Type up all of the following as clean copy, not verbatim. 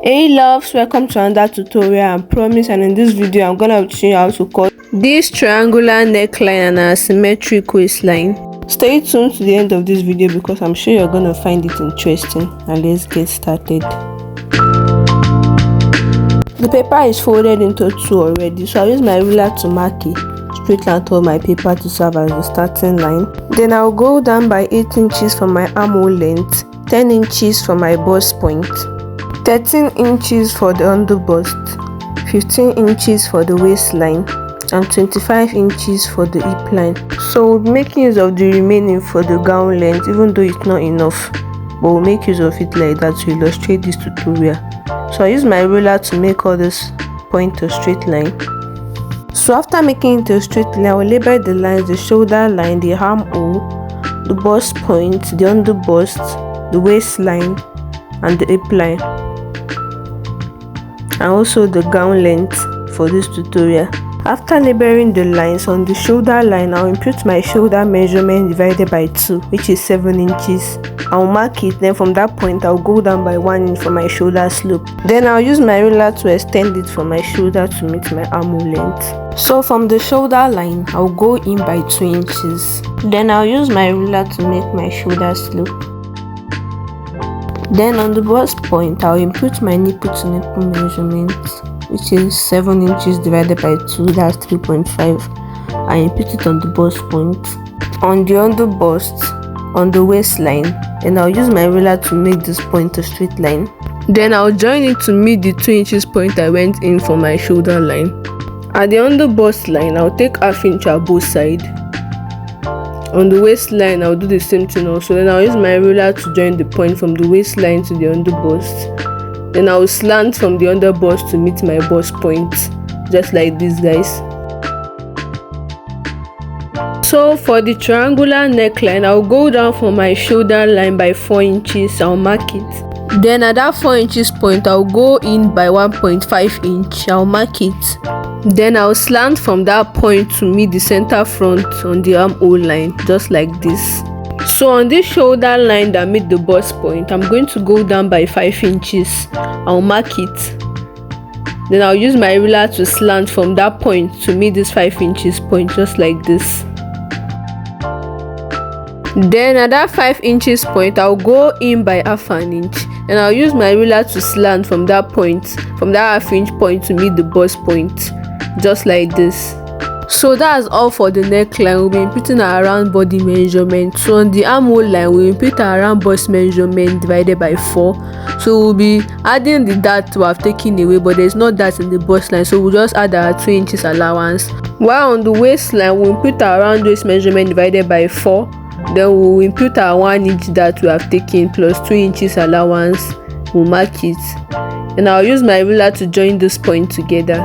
Hey loves, welcome to another tutorial. I promise, and in this video I'm gonna show you how to cut this triangular neckline and asymmetric waistline. Stay tuned to the end of this video because I'm sure you're gonna find it interesting. And let's get started. The paper is folded into two already, so I'll use my ruler to mark a straight line of my paper to serve as the starting line. Then I'll go down by 8 inches from my armhole length, 10 inches from my bust point, 13 inches for the underbust, 15 inches for the waistline, and 25 inches for the hip line. So we'll be making use of the remaining for the gown length, even though it's not enough, but we'll make use of it like that to illustrate this tutorial. So I use my ruler to make all this point to straight line. So after making it a straight line, I will label the lines: the shoulder line, the armhole, the bust point, the underbust, the waistline, and the hip line, and also the gown length for this tutorial. After labeling the lines, on the shoulder line I'll input my shoulder measurement divided by 2, which is 7 inches. I'll mark it, then from that point I'll go down by 1 inch for my shoulder slope. Then I'll use my ruler to extend it from my shoulder to meet my armhole length. So from the shoulder line I'll go in by 2 inches. Then I'll use my ruler to make my shoulder slope. Then on the bust point, I'll input my nipple to nipple measurement, which is 7 inches divided by 2, that's 3.5. I input it on the bust point. On the underbust, on the waistline, then I'll use my ruler to make this point a straight line. Then I'll join it to meet the 2 inches point I went in for my shoulder line. At the underbust line, I'll take ½ inch at both sides. On the waistline, I'll do the same thing also. Then I'll use my ruler to join the point from the waistline to the underbust. Then I'll slant from the underbust to meet my bust point, just like this, guys. So for the triangular neckline, I'll go down from my shoulder line by 4 inches. I'll mark it. Then at that 4 inches point, I'll go in by 1.5 inch. I'll mark it. Then I'll slant from that point to meet the center front on the armhole line, just like this. So on this shoulder line that meet the bust point, I'm going to go down by 5 inches. I'll mark it. Then I'll use my ruler to slant from that point to meet this 5 inches point, just like this. Then at that 5 inches point, I'll go in by ½ inch. And I'll use my ruler to slant from that point, from that ½ inch point to meet the bust point, just like this. So that's all for the neckline. We'll be inputting our round body measurement. So on the armhole line, we'll input our round bust measurement divided by 4. So we'll be adding the dart we have taken away, but there's no dart in the bust line, so we'll just add our 2 inches allowance. While on the waistline, we'll input our round waist measurement divided by 4. Then we'll input our 1 inch that we have taken plus 2 inches allowance. We'll mark it, and I'll use my ruler to join this point together.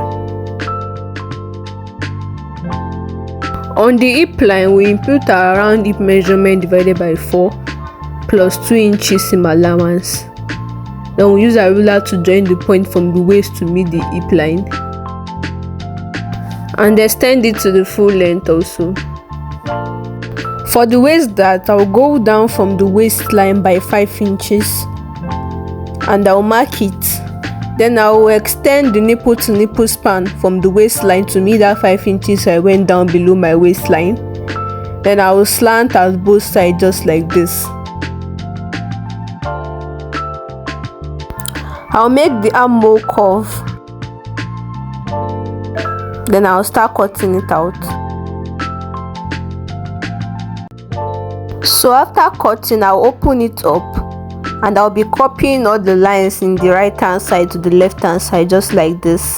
On the hip line, we input our round hip measurement divided by 4 plus 2 inches seam allowance. Then we'll use our ruler to join the point from the waist to meet the hip line, and extend it to the full length also. For the waist dart, I'll go down from the waistline by 5 inches and I'll mark it. Then I will extend the nipple to nipple span from the waistline to meet that 5 inches I went down below my waistline. Then I will slant at both sides, just like this. I'll make the armhole curve. Then I'll start cutting it out. So after cutting, I'll open it up and I'll be copying all the lines in the right hand side to the left hand side, just like this.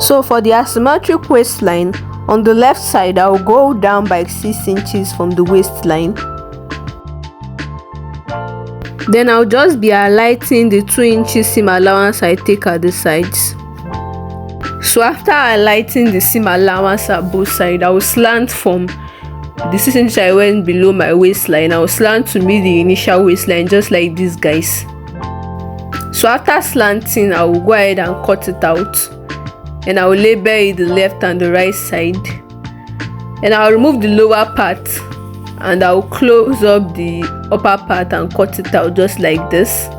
So for the asymmetric waistline, on the left side I'll go down by 6 inches from the waistline. Then I'll just be highlighting the 2 inches seam allowance I take at the sides. So after highlighting the seam allowance at both sides, I will slant from the 6 inches I went below my waistline. I will slant to meet the initial waistline, just like this, guys. So after slanting, I will go ahead and cut it out, and I will label it the left and the right side, and I will remove the lower part and I'll close up the upper part and cut it out just like this.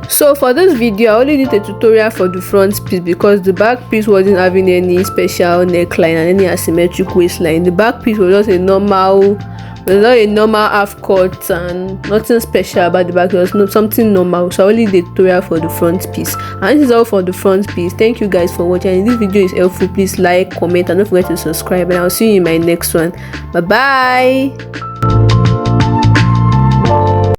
So for this video, I only did a tutorial for the front piece because the back piece wasn't having any special neckline and any asymmetric waistline. The back piece was just a normal half cut and nothing special about the back. It was something normal, so I only did a tutorial for the front piece. And this is all for the front piece. Thank you guys for watching. And if this video is helpful, please like, comment, and don't forget to subscribe, and I'll see you in my next one. Bye bye.